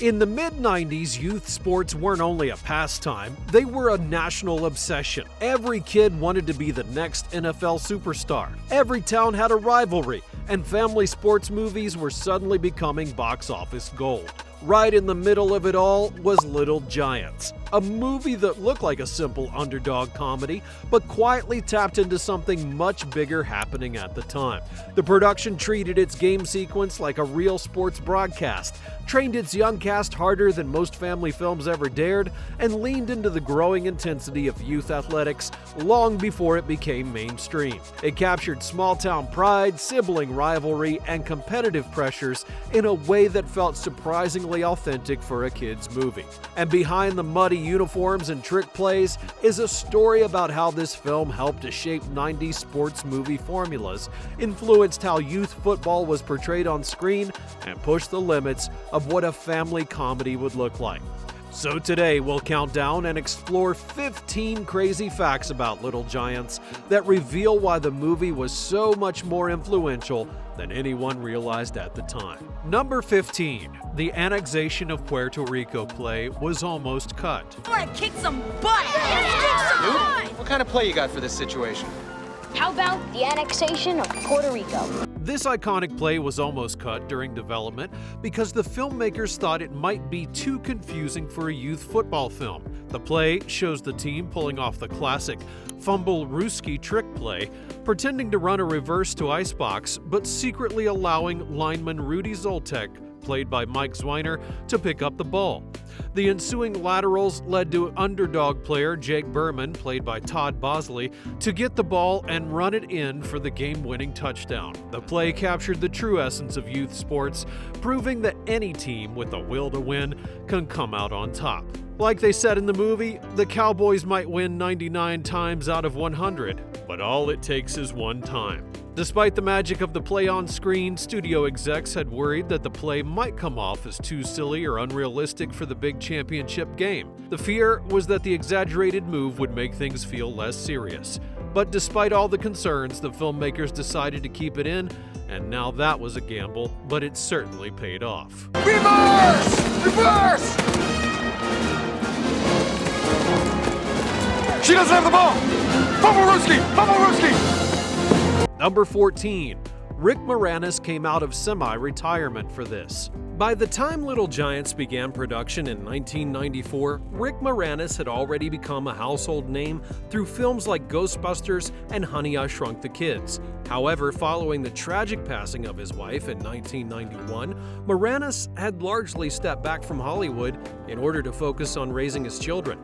In the mid-90s, youth sports weren't only a pastime, they were a national obsession. Every kid wanted to be the next NFL superstar. Every town had a rivalry, and family sports movies were suddenly becoming box office gold. Right in the middle of it all was Little Giants, a movie that looked like a simple underdog comedy, but quietly tapped into something much bigger happening at the time. The production treated its game sequence like a real sports broadcast, trained its young cast harder than most family films ever dared, and leaned into the growing intensity of youth athletics long before it became mainstream. It captured small-town pride, sibling rivalry, and competitive pressures in a way that felt surprisingly authentic for a kid's movie. And behind the muddy uniforms and trick plays is a story about how this film helped to shape 90s sports movie formulas, influenced how youth football was portrayed on screen, and pushed the limits of what a family comedy would look like. So today we'll count down and explore 15 crazy facts about Little Giants that reveal why the movie was so much more influential than anyone realized at the time. Number 15. The Annexation of Puerto Rico play was almost cut. I'm gonna kick some butt! Yeah. What kind of play you got for this situation? How about the annexation of Puerto Rico? This iconic play was almost cut during development because the filmmakers thought it might be too confusing for a youth football film. The play shows the team pulling off the classic fumble Ruski trick play, pretending to run a reverse to Icebox, but secretly allowing lineman Rudy Zoltek, played by Mike Zwiner, to pick up the ball. The ensuing laterals led to underdog player Jake Berman, played by Todd Bosley, to get the ball and run it in for the game-winning touchdown. The play captured the true essence of youth sports, proving that any team with the will to win can come out on top. Like they said in the movie, the Cowboys might win 99 times out of 100, but all it takes is one time. Despite the magic of the play on screen, studio execs had worried that the play might come off as too silly or unrealistic for the big championship game. The fear was that the exaggerated move would make things feel less serious. But despite all the concerns, the filmmakers decided to keep it in, and now that was a gamble, but it certainly paid off. Reverse! Reverse! She doesn't have the ball! Fumble Ruski! Fumble Ruski! Number 14. Rick Moranis came out of semi-retirement for this. By the time Little Giants began production in 1994, Rick Moranis had already become a household name through films like Ghostbusters and Honey, I Shrunk the Kids. However, following the tragic passing of his wife in 1991, Moranis had largely stepped back from Hollywood in order to focus on raising his children.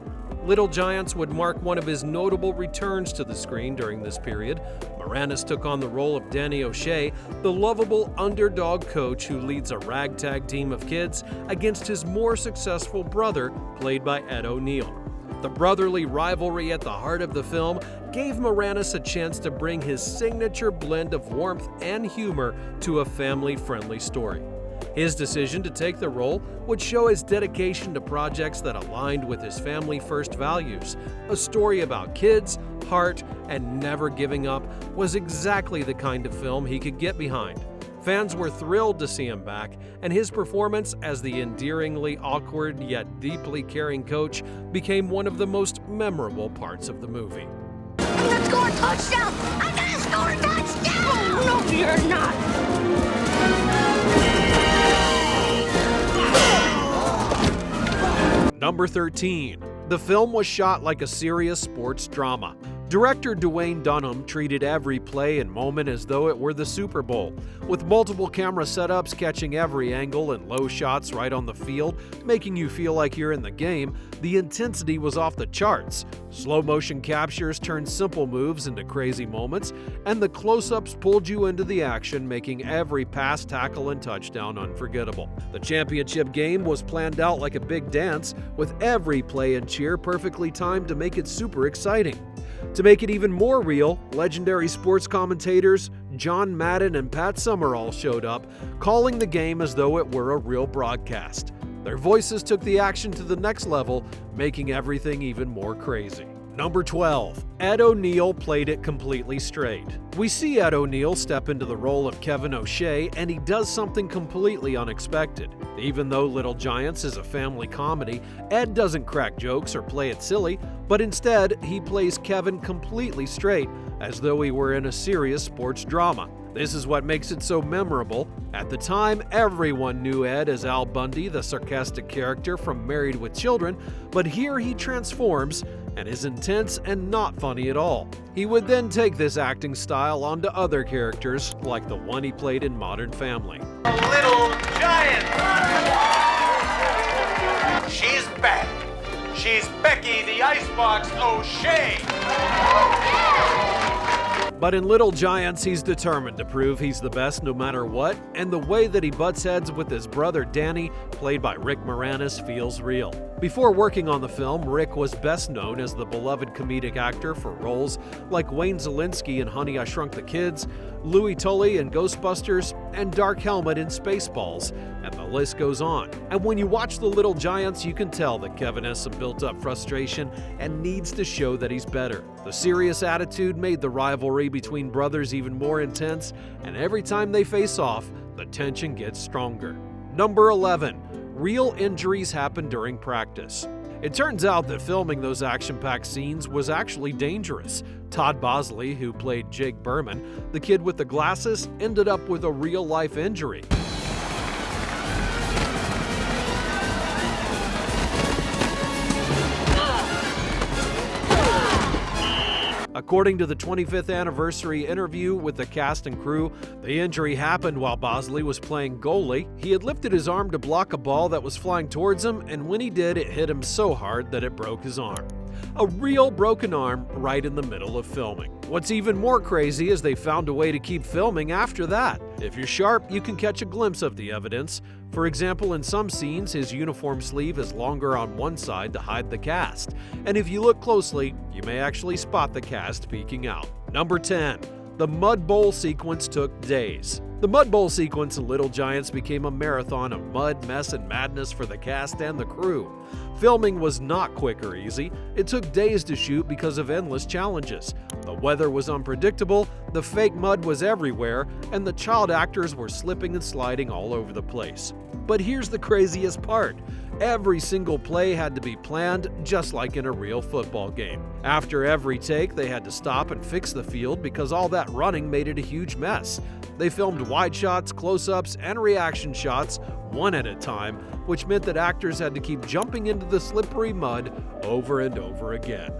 Little Giants would mark one of his notable returns to the screen during this period. Moranis took on the role of Danny O'Shea, the lovable underdog coach who leads a ragtag team of kids against his more successful brother, played by Ed O'Neill. The brotherly rivalry at the heart of the film gave Moranis a chance to bring his signature blend of warmth and humor to a family-friendly story. His decision to take the role would show his dedication to projects that aligned with his family-first values. A story about kids, heart, and never giving up was exactly the kind of film he could get behind. Fans were thrilled to see him back, and his performance as the endearingly awkward yet deeply caring coach became one of the most memorable parts of the movie. Let's score a touchdown! I'm gonna score a touchdown! Oh, no, you're not! Number 13. The film was shot like a serious sports drama. Director Dwayne Dunham treated every play and moment as though it were the Super Bowl, with multiple camera setups catching every angle and low shots right on the field, making you feel like you're in the game. The intensity was off the charts. Slow motion captures turned simple moves into crazy moments, and the close-ups pulled you into the action, making every pass, tackle, and touchdown unforgettable. The championship game was planned out like a big dance, with every play and cheer perfectly timed to make it super exciting. To make it even more real, legendary sports commentators John Madden and Pat Summerall showed up, calling the game as though it were a real broadcast. Their voices took the action to the next level, making everything even more crazy. Number 12. Ed O'Neill played it completely straight. We see Ed O'Neill step into the role of Kevin O'Shea, and he does something completely unexpected. Even though Little Giants is a family comedy, Ed doesn't crack jokes or play it silly, but instead he plays Kevin completely straight, as though he were in a serious sports drama. This is what makes it so memorable. At the time, everyone knew Ed as Al Bundy, the sarcastic character from Married with Children, but here he transforms and is intense and not funny at all. He would then take this acting style onto other characters, like the one he played in Modern Family. Little Giant! She's back. She's Becky the Icebox O'Shea. But in Little Giants, he's determined to prove he's the best no matter what, and the way that he butts heads with his brother Danny, played by Rick Moranis, feels real. Before working on the film, Rick was best known as the beloved comedic actor for roles like Wayne Szalinski in Honey, I Shrunk the Kids, Louis Tully in Ghostbusters, and Dark Helmet in Spaceballs, and the list goes on. And when you watch The Little Giants, you can tell that Kevin has some built-up frustration and needs to show that he's better. The serious attitude made the rivalry between brothers even more intense, and every time they face off, the tension gets stronger. Number 11. Real injuries happen during practice. It turns out that filming those action-packed scenes was actually dangerous. Todd Bosley, who played Jake Berman, the kid with the glasses, ended up with a real-life injury. According to the 25th anniversary interview with the cast and crew, the injury happened while Bosley was playing goalie. He had lifted his arm to block a ball that was flying towards him, and when he did, it hit him so hard that it broke his arm. A real broken arm right in the middle of filming. What's even more crazy is they found a way to keep filming after that. If you're sharp, you can catch a glimpse of the evidence. For example, in some scenes, his uniform sleeve is longer on one side to hide the cast. And if you look closely, you may actually spot the cast peeking out. Number 10. The Mud Bowl sequence took days. The Mud Bowl sequence in Little Giants became a marathon of mud, mess, and madness for the cast and the crew. Filming was not quick or easy. It took days to shoot because of endless challenges. The weather was unpredictable, the fake mud was everywhere, and the child actors were slipping and sliding all over the place. But here's the craziest part. Every single play had to be planned, just like in a real football game. After every take, they had to stop and fix the field because all that running made it a huge mess. They filmed wide shots, close-ups, and reaction shots one at a time, which meant that actors had to keep jumping into the slippery mud over and over again.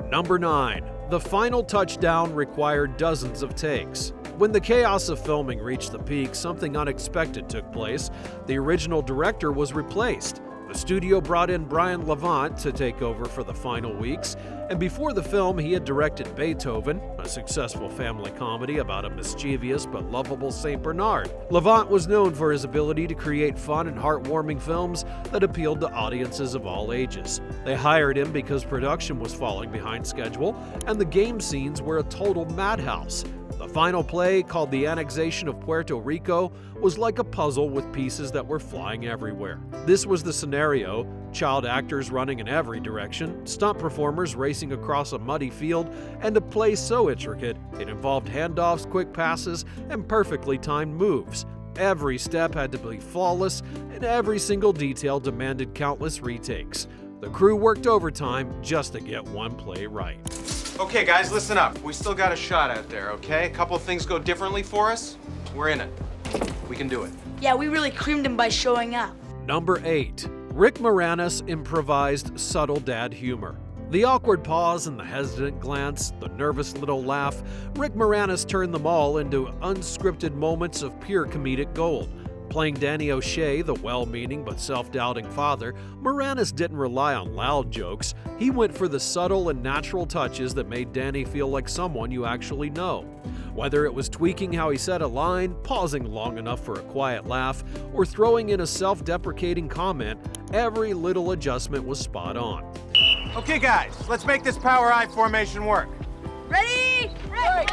Number 9. The final touchdown required dozens of takes. When the chaos of filming reached the peak, something unexpected took place. The original director was replaced. The studio brought in Brian Levant to take over for the final weeks, and before the film, he had directed Beethoven, a successful family comedy about a mischievous but lovable St. Bernard. Levant was known for his ability to create fun and heartwarming films that appealed to audiences of all ages. They hired him because production was falling behind schedule, and the game scenes were a total madhouse. The final play, called the Annexation of Puerto Rico, was like a puzzle with pieces that were flying everywhere. This was the scenario: child actors running in every direction, stunt performers racing across a muddy field, and a play so intricate it involved handoffs, quick passes, and perfectly timed moves. Every step had to be flawless, and every single detail demanded countless retakes. The crew worked overtime just to get one play right. Okay, guys, listen up. We still got a shot out there, okay? A couple of things go differently for us. We're in it. We can do it. Yeah, we really creamed him by showing up. Number 8. Rick Moranis improvised subtle dad humor. The awkward pause and the hesitant glance, the nervous little laugh, Rick Moranis turned them all into unscripted moments of pure comedic gold. Playing Danny O'Shea, the well-meaning but self-doubting father, Moranis didn't rely on loud jokes. He went for the subtle and natural touches that made Danny feel like someone you actually know. Whether it was tweaking how he said a line, pausing long enough for a quiet laugh, or throwing in a self-deprecating comment, every little adjustment was spot on. Okay, guys, let's make this power I formation work. Ready? Ready.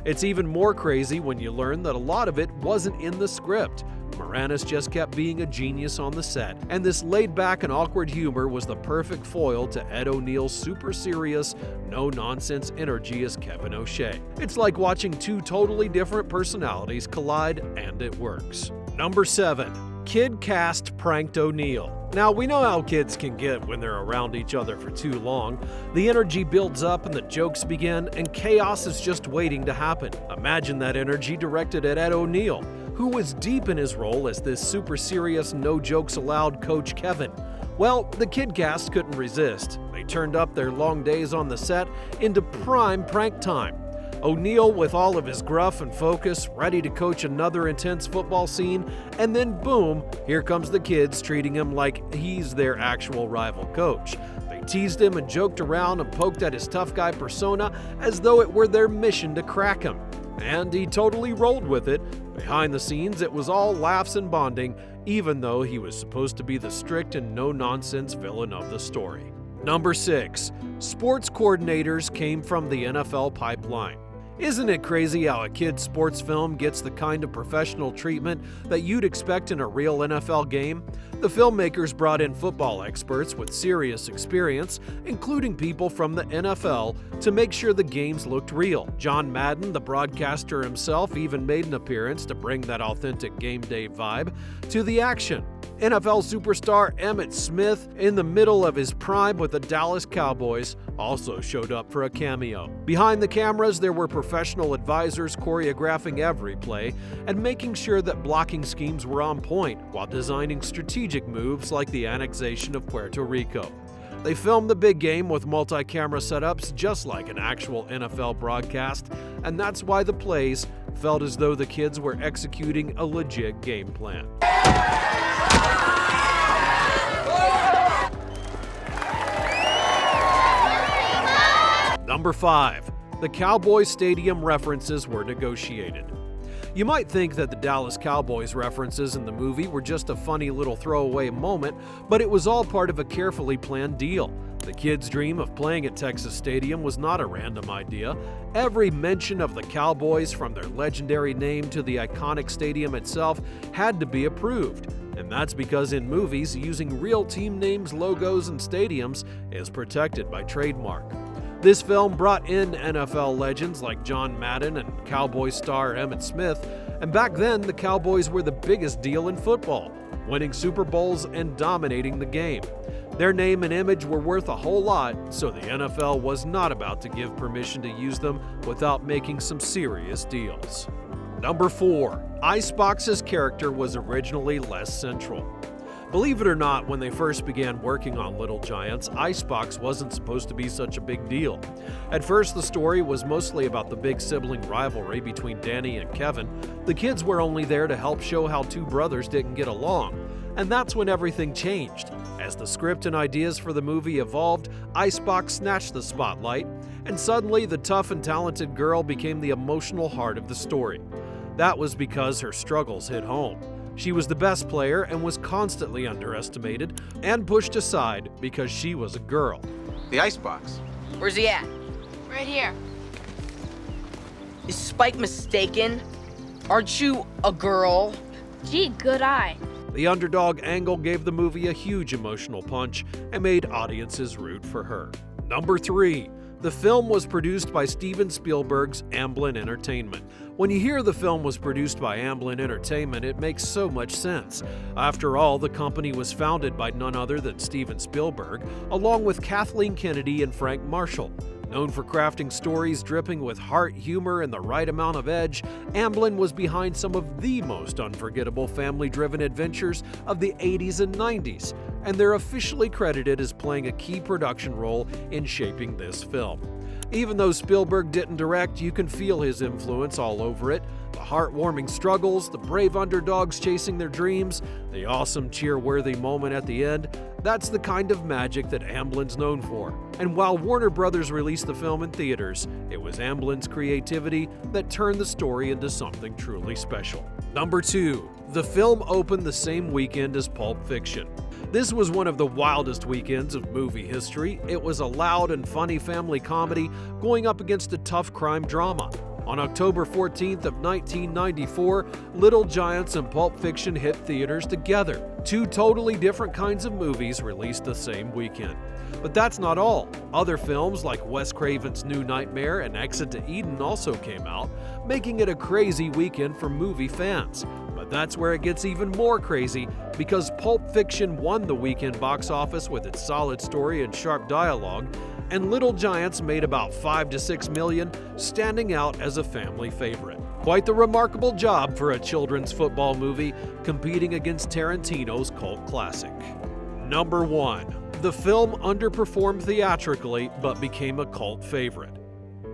It's even more crazy when you learn that a lot of it wasn't in the script. Moranis just kept being a genius on the set, and this laid-back and awkward humor was the perfect foil to Ed O'Neill's super serious, no-nonsense energy as Kevin O'Shea. It's like watching two totally different personalities collide, and it works. Number 7. Kid cast pranked O'Neill. Now, we know how kids can get when they're around each other for too long. The energy builds up and the jokes begin, and chaos is just waiting to happen. Imagine that energy directed at Ed O'Neill, who was deep in his role as this super serious, no jokes allowed Coach Kevin. Well, the kid cast couldn't resist. They turned up their long days on the set into prime prank time. O'Neill, with all of his gruff and focus, ready to coach another intense football scene, and then boom, here comes the kids treating him like he's their actual rival coach. They teased him and joked around and poked at his tough guy persona as though it were their mission to crack him. And he totally rolled with it. Behind the scenes, it was all laughs and bonding, even though he was supposed to be the strict and no-nonsense villain of the story. Number 6. Sports coordinators came from the NFL pipeline. Isn't it crazy how a kid's sports film gets the kind of professional treatment that you'd expect in a real NFL game? The filmmakers brought in football experts with serious experience, including people from the NFL, to make sure the games looked real. John Madden, the broadcaster himself, even made an appearance to bring that authentic game day vibe to the action. NFL superstar Emmitt Smith, in the middle of his prime with the Dallas Cowboys, also showed up for a cameo. Behind the cameras, there were professional advisors choreographing every play and making sure that blocking schemes were on point while designing strategic moves like the annexation of Puerto Rico. They filmed the big game with multi-camera setups just like an actual NFL broadcast, and that's why the plays felt as though the kids were executing a legit game plan. Number 5. The Cowboys Stadium references were negotiated. You might think that the Dallas Cowboys references in the movie were just a funny little throwaway moment, but it was all part of a carefully planned deal. The kids' dream of playing at Texas Stadium was not a random idea. Every mention of the Cowboys, from their legendary name to the iconic stadium itself, had to be approved. And that's because in movies, using real team names, logos, and stadiums is protected by trademark. This film brought in NFL legends like John Madden and Cowboys star Emmitt Smith, and back then the Cowboys were the biggest deal in football, winning Super Bowls and dominating the game. Their name and image were worth a whole lot, so the NFL was not about to give permission to use them without making some serious deals. Number 4. Icebox's character was originally less central. Believe it or not, when they first began working on Little Giants, Icebox wasn't supposed to be such a big deal. At first, the story was mostly about the big sibling rivalry between Danny and Kevin. The kids were only there to help show how two brothers didn't get along. And that's when everything changed. As the script and ideas for the movie evolved, Icebox snatched the spotlight, and suddenly the tough and talented girl became the emotional heart of the story. That was because her struggles hit home. She was the best player and was constantly underestimated and pushed aside because she was a girl. The Icebox. Where's he at? Right here. Is Spike mistaken? Aren't you a girl? Gee, good eye. The underdog angle gave the movie a huge emotional punch and made audiences root for her. Number 3. The film was produced by Steven Spielberg's Amblin Entertainment. When you hear the film was produced by Amblin Entertainment, it makes so much sense. After all, the company was founded by none other than Steven Spielberg, along with Kathleen Kennedy and Frank Marshall. Known for crafting stories dripping with heart, humor, and the right amount of edge, Amblin was behind some of the most unforgettable family-driven adventures of the 80s and 90s, and they're officially credited as playing a key production role in shaping this film. Even though Spielberg didn't direct, you can feel his influence all over it. The heartwarming struggles, the brave underdogs chasing their dreams, the awesome cheer-worthy moment at the end, that's the kind of magic that Amblin's known for. And while Warner Brothers released the film in theaters, it was Amblin's creativity that turned the story into something truly special. Number 2. The film opened the same weekend as Pulp Fiction. This was one of the wildest weekends of movie history. It was a loud and funny family comedy going up against a tough crime drama. On October 14th of 1994, Little Giants and Pulp Fiction hit theaters together. Two totally different kinds of movies released the same weekend. But that's not all. Other films like Wes Craven's New Nightmare and Exit to Eden also came out, making it a crazy weekend for movie fans. But that's where it gets even more crazy, because Pulp Fiction won the weekend box office with its solid story and sharp dialogue, and Little Giants made about $5 to $6 million, standing out as a family favorite. Quite the remarkable job for a children's football movie competing against Tarantino's cult classic. Number 1. The film underperformed theatrically but became a cult favorite.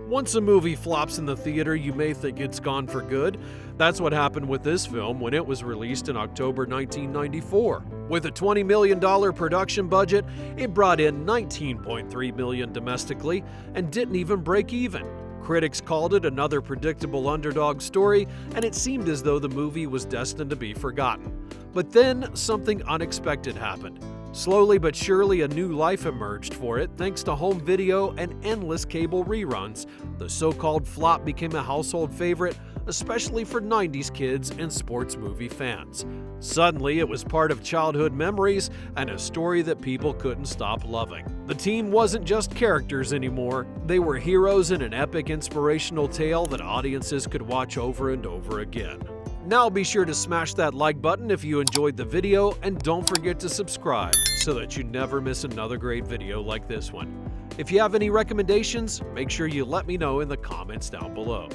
Once a movie flops in the theater, you may think it's gone for good. That's what happened with this film when it was released in October 1994. With a $20 million production budget, it brought in $19.3 million domestically and didn't even break even. Critics called it another predictable underdog story, and it seemed as though the movie was destined to be forgotten. But then something unexpected happened. Slowly but surely, a new life emerged for it thanks to home video and endless cable reruns. The so-called flop became a household favorite, especially for 90s kids and sports movie fans. Suddenly, it was part of childhood memories and a story that people couldn't stop loving. The team wasn't just characters anymore. They were heroes in an epic, inspirational tale that audiences could watch over and over again. Now be sure to smash that like button if you enjoyed the video, and don't forget to subscribe so that you never miss another great video like this one. If you have any recommendations, make sure you let me know in the comments down below.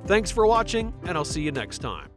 Thanks for watching, and I'll see you next time.